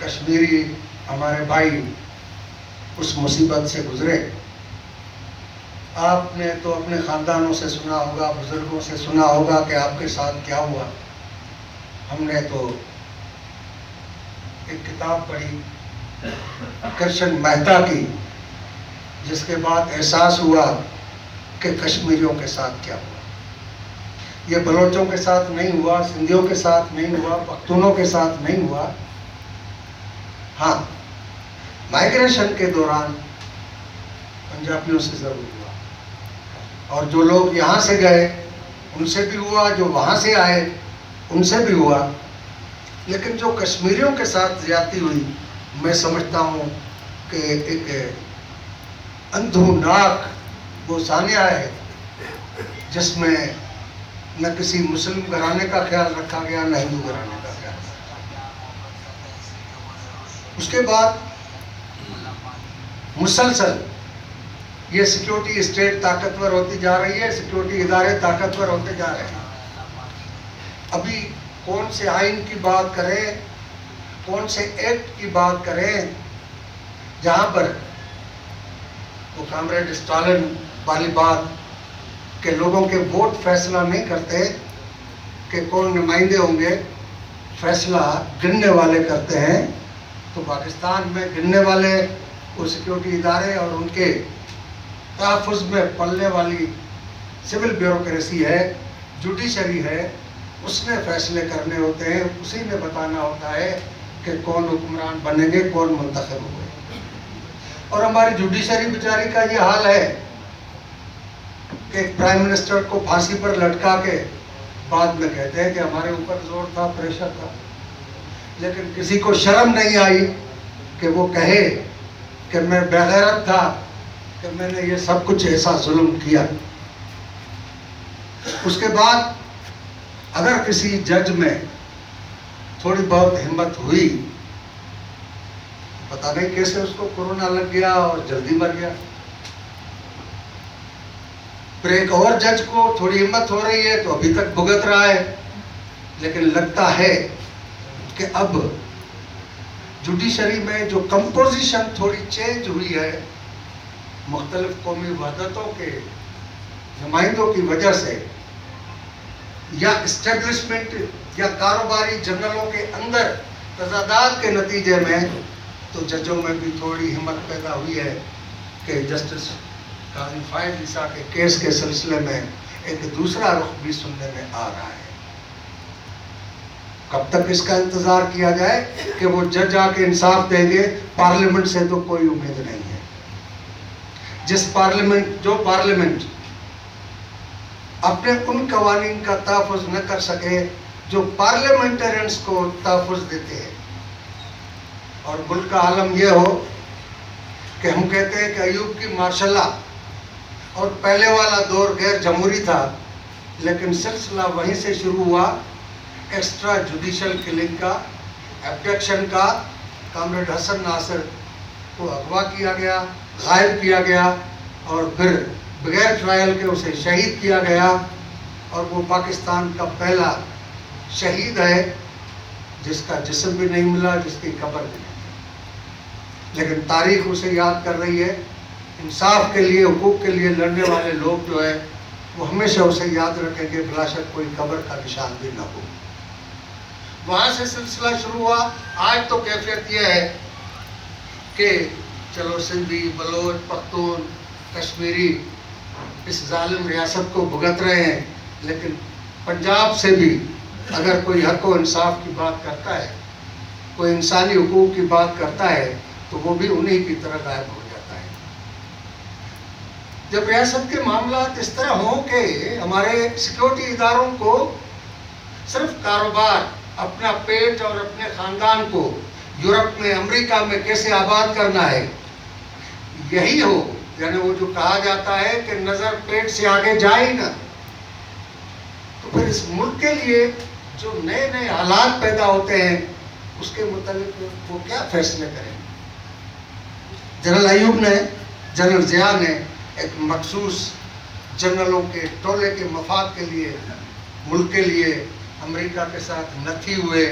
کشمیری ہمارے بھائی اس مصیبت سے گزرے. آپ نے تو اپنے خاندانوں سے سنا ہوگا، بزرگوں سے سنا ہوگا کہ آپ کے ساتھ کیا ہوا. ہم نے تو ایک کتاب پڑھی کرشن مہتا کی، جس کے بعد احساس ہوا کہ کشمیریوں کے ساتھ کیا ہوا. یہ بلوچوں کے ساتھ نہیں ہوا، سندھیوں کے ساتھ نہیں ہوا، پختونوں کے ساتھ نہیں ہوا. ہاں، مائیگریشن کے دوران پنجابیوں سے ضرور ہوا، اور جو لوگ یہاں سے گئے ان سے بھی ہوا، جو وہاں سے آئے ان سے بھی ہوا. لیکن جو کشمیریوں کے ساتھ زیادتی ہوئی، میں سمجھتا ہوں کہ ایک اندھوناک وہ سانحہ ہے جس میں نہ کسی مسلم گھرانے کا خیال رکھا گیا، نہ ہندو گھرانے کا خیال. اس کے بعد مسلسل یہ سیکیورٹی اسٹیٹ طاقتور ہوتی جا رہی ہے، سیکیورٹی ادارے طاقتور ہوتے جا رہے ہیں. ابھی کون سے آئین کی بات کریں، کون سے ایکٹ کی بات کریں جہاں پر وہ کامریڈ اسٹالن والی بات کہ لوگوں کے ووٹ فیصلہ نہیں کرتے کہ کون نمائندے ہوں گے، فیصلہ گننے والے کرتے ہیں. تو پاکستان میں گننے والے وہ سیکیورٹی ادارے اور ان کے تحفظ میں پلنے والی سول بیوروکریسی ہے، جوڈیشری ہے. اس نے فیصلے کرنے ہوتے ہیں، اسی نے بتانا ہوتا ہے کہ کون حکمران بنیں گے، کون منتخب ہوئے. اور ہماری جوڈیشری بیچاری کا یہ حال ہے کہ ایک پرائم منسٹر کو پھانسی پر لٹکا کے بعد میں کہتے ہیں کہ ہمارے اوپر زور تھا، پریشر تھا. لیکن کسی کو شرم نہیں آئی کہ وہ کہے کہ میں بغیرت تھا، کہ میں نے یہ سب کچھ ایسا ظلم کیا. اس کے بعد اگر کسی جج میں تھوڑی بہت ہمت ہوئی، پتہ نہیں کیسے اس کو کورونا لگ گیا اور جلدی مر گیا. پھر ایک اور جج کو تھوڑی ہمت ہو رہی ہے تو ابھی تک بھگت رہا ہے. لیکن لگتا ہے کہ اب جوڈیشری میں جو کمپوزیشن تھوڑی چینج ہوئی ہے، مختلف قومی وحدتوں کے نمائندوں کی وجہ سے، یا اسٹیبلشمنٹ یا کاروباری جنرلوں کے اندر تضادات کے نتیجے میں، تو ججوں میں بھی تھوڑی ہمت پیدا ہوئی ہے کہ جسٹس قاضی فائز عیسیٰ کے کیس کے سلسلے میں ایک دوسرا رخ بھی سننے میں آ رہا ہے. کب تک اس کا انتظار کیا جائے کہ وہ جج آ کے انصاف دیں گے؟ پارلیمنٹ سے تو کوئی امید نہیں ہے. جو پارلیمنٹ اپنے ان قوانین کا تحفظ نہ کر سکے جو پارلیمنٹرینز کو تحفظ دیتے ہیں، اور ملک کا عالم یہ ہو کہ ہم کہتے ہیں کہ ایوب کی مارشل لا اور پہلے والا دور غیر جمہوری تھا، لیکن سلسلہ وہیں سے شروع ہوا، ایکسٹرا جوڈیشل کلنگ کا، ایبڈکشن کا. کامریڈ حسن ناصر کو اغوا کیا گیا، غائب کیا گیا، اور پھر بغیر ٹرائل کے اسے شہید کیا گیا. اور وہ پاکستان کا پہلا شہید ہے جس کا جسم بھی نہیں ملا، جس کی قبر بھی نہیں. لیکن تاریخ اسے یاد کر رہی ہے. انصاف کے لیے، حقوق کے لیے لڑنے والے لوگ جو ہے وہ ہمیشہ اسے یاد رکھیں گے، بلا شک کوئی قبر کا نشان بھی نہ ہو. وہاں سے سلسلہ شروع ہوا. آج تو کیفیت یہ ہے کہ چلو سندھی، بلوچ، پختون، کشمیری اس ظالم ریاست کو بھگت رہے ہیں، لیکن پنجاب سے بھی اگر کوئی حق و انصاف کی بات کرتا ہے، کوئی انسانی حقوق کی بات کرتا ہے، تو وہ بھی انہی کی طرح غائب ہو جاتا ہے. جب ریاست کے معاملات اس طرح ہوں کہ ہمارے سیکیورٹی اداروں کو صرف کاروبار، اپنا پیٹ اور اپنے خاندان کو یورپ میں، امریکہ میں کیسے آباد کرنا ہے، یہی ہو، یعنی وہ جو کہا جاتا ہے کہ نظر پیٹ سے آگے جائے ہی نہ، تو پھر اس ملک کے لیے جو نئے نئے حالات پیدا ہوتے ہیں اس کے متعلق وہ کیا فیصلے کریں. جنرل ایوب نے، جنرل ضیاء نے ایک مخصوص جنرلوں کے ٹولے کے مفاد کے لیے، ملک کے لیے امریکہ کے ساتھ نتھی ہوئے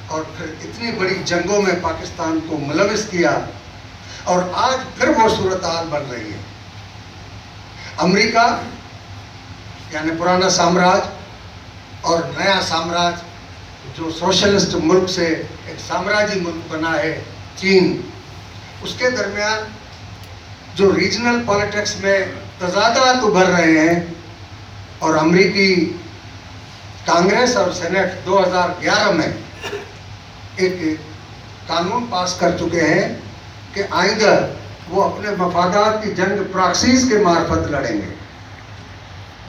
اور پھر اتنی بڑی جنگوں میں پاکستان کو ملوث کیا، اور آج پھر وہ صورتحال بن رہی ہے۔ امریکہ یعنی پرانا سامراج اور نیا سامراج جو سوشلسٹ ملک سے ایک سامراجی ملک بنا ہے چین، اس کے درمیان جو ریجنل پالیٹکس میں تضادات ابھر رہے ہیں، اور امریکی کانگریس اور سینٹ 2011 میں ایک قانون پاس کر چکے ہیں کہ آئندہ وہ اپنے مفادات کی جنگ پراکسیز کے معرفت لڑیں گے۔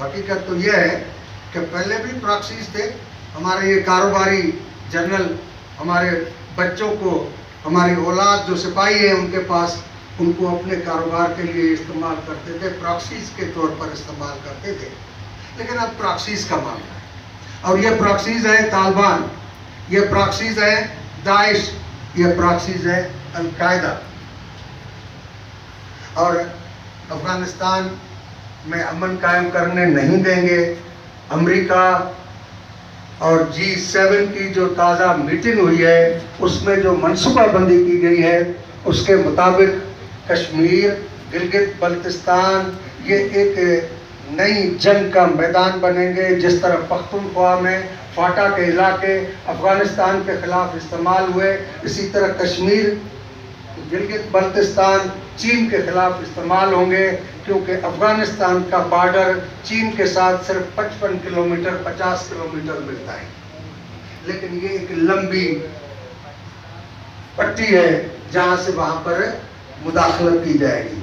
حقیقت تو یہ ہے کہ پہلے بھی پراکسیز تھے، ہمارے یہ کاروباری جنرل ہمارے بچوں کو، ہماری اولاد جو سپاہی ہیں ان کے پاس، ان کو اپنے کاروبار کے لیے استعمال کرتے تھے، پراکسیز کے طور پر استعمال کرتے تھے، لیکن اب پراکسیز کا معاملہ ہے، اور یہ پراکسیز ہے طالبان، یہ پراکسیز ہے داعش، یہ پراکسیز ہے القاعدہ۔ اور افغانستان میں امن قائم کرنے نہیں دیں گے۔ امریکہ اور G7 کی جو تازہ میٹنگ ہوئی ہے اس میں جو منصوبہ بندی کی گئی ہے اس کے مطابق کشمیر، گلگت بلتستان یہ ایک نئی جنگ کا میدان بنیں گے، جس طرح پختونخوا میں فاٹا کے علاقے افغانستان کے خلاف استعمال ہوئے، اسی طرح کشمیر، گلگت بلتستان چین کے خلاف استعمال ہوں گے، کیونکہ افغانستان کا بارڈر چین کے ساتھ صرف 55 کلومیٹر 50 کلومیٹر ملتا ہے، لیکن یہ ایک لمبی پٹی ہے جہاں سے وہاں پر مداخلت کی جائے گی،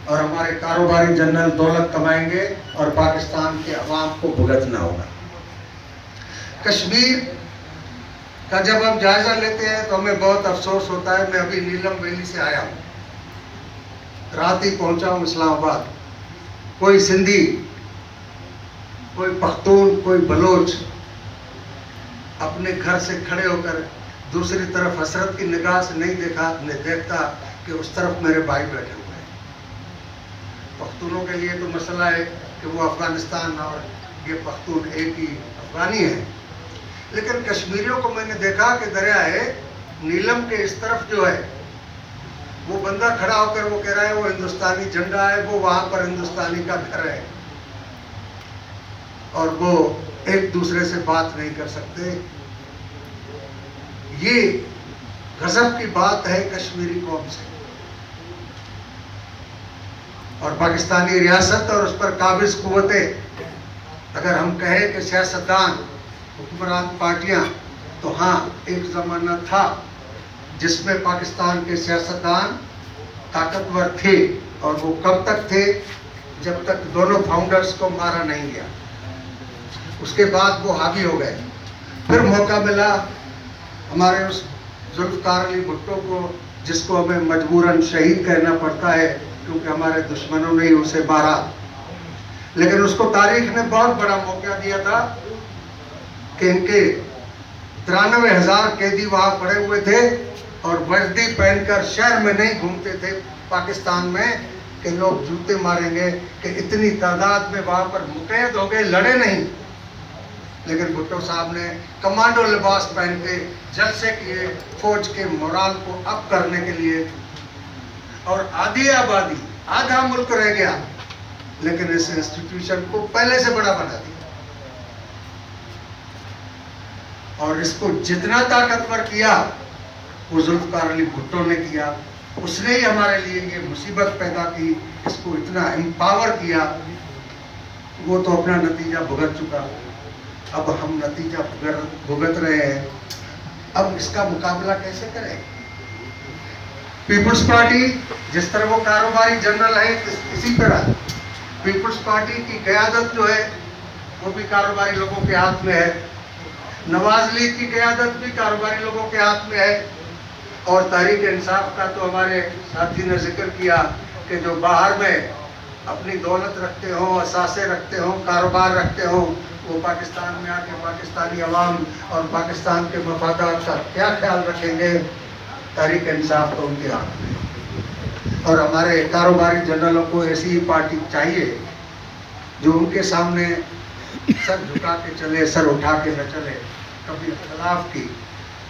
اور ہمارے کاروباری جنرل دولت کمائیں گے اور پاکستان کے عوام کو بھگتنا ہوگا۔ کشمیر کا جب ہم جائزہ لیتے ہیں تو ہمیں بہت افسوس ہوتا ہے۔ میں ابھی نیلم ویلی سے آیا ہوں، رات ہی پہنچا ہوں اسلام آباد۔ کوئی سندھی، کوئی پختون، کوئی بلوچ اپنے گھر سے کھڑے ہو کر دوسری طرف حسرت کی نگاہ سے نہیں دیکھتا کہ اس طرف میرے بھائی بیٹھے ہوئے ہیں۔ پختونوں کے لیے تو مسئلہ ہے کہ وہ افغانستان اور یہ پختون ایک ہی افغانی ہے، لیکن کشمیریوں کو میں نے دیکھا کہ دریائے نیلم کے اس طرف جو ہے وہ بندہ کھڑا ہو کر وہ کہہ رہا ہے وہ ہندوستانی جھنڈا ہے، وہ وہاں پر ہندوستانی کا گھر ہے، اور وہ ایک دوسرے سے بات نہیں کر سکتے۔ یہ غضب کی بات ہے کشمیری قوم سے، اور پاکستانی ریاست اور اس پر قابض قوتیں، اگر ہم کہیں کہ سیاستدان، حکمران پارٹیاں، تو ہاں ایک زمانہ تھا جس میں پاکستان کے سیاستدان طاقتور تھے، اور وہ کب تک تھے؟ جب تک دونوں فاؤنڈرز کو مارا نہیں گیا، اس کے بعد وہ حاوی ہو گئے۔ پھر موقع ملا ہمارے اس ذوالفقار علی بھٹو کو، جس کو ہمیں مجبوراً شہید کہنا پڑتا ہے کیونکہ ہمارے دشمنوں نے ہی اسے مارا، لیکن اس کو تاریخ نے بہت بڑا موقع دیا تھا کہ ان کے 93,000 قیدی وہاں پڑے ہوئے تھے، اور وردی پہن کر شہر میں نہیں گھومتے تھے پاکستان میں کہ لوگ جوتے ماریں گے، کہ اتنی تعداد میں وہاں پر مقید ہو گئے، لڑے نہیں، لیکن بھٹو صاحب نے کمانڈو لباس پہن کے جلسے کیے فوج کے مورال کو اپ کرنے کے لیے، اور آدھی آبادی، آدھا ملک رہ گیا، لیکن اس انسٹیٹیوشن کو پہلے سے بڑا بنا دیا، اور اس کو جتنا طاقتور کیا وہ ذوالفقار علی بھٹو نے کیا۔ اس نے ہی ہمارے لیے یہ مصیبت پیدا کی، اس کو اتنا امپاور کیا، وہ تو اپنا نتیجہ بھگت چکا، اب ہم نتیجہ بھگت رہے ہیں۔ اب اس کا مقابلہ کیسے کریں؟ پیپلز پارٹی جس طرح وہ کاروباری جنرل ہے، اسی طرح پیپلز پارٹی کی قیادت جو ہے وہ بھی کاروباری لوگوں کے ہاتھ میں ہے، نواز لیگ کی قیادت بھی کاروباری لوگوں کے ہاتھ میں ہے، اور تحریک انصاف کا تو ہمارے ساتھی نے ذکر کیا کہ جو باہر میں اپنی دولت رکھتے ہوں، اثاثے رکھتے ہوں، کاروبار رکھتے ہوں، وہ پاکستان میں آ کے پاکستانی عوام اور پاکستان کے مفادات کا کیا خیال رکھیں گے؟ تحریک انصاف تو ان کے ہاتھ میں، اور ہمارے کاروباری جنرلوں کو ایسی ہی پارٹی چاہیے جو ان کے سامنے سر جھکا کے چلے، سر اٹھا کے نہ چلے، کبھی اختلاف کی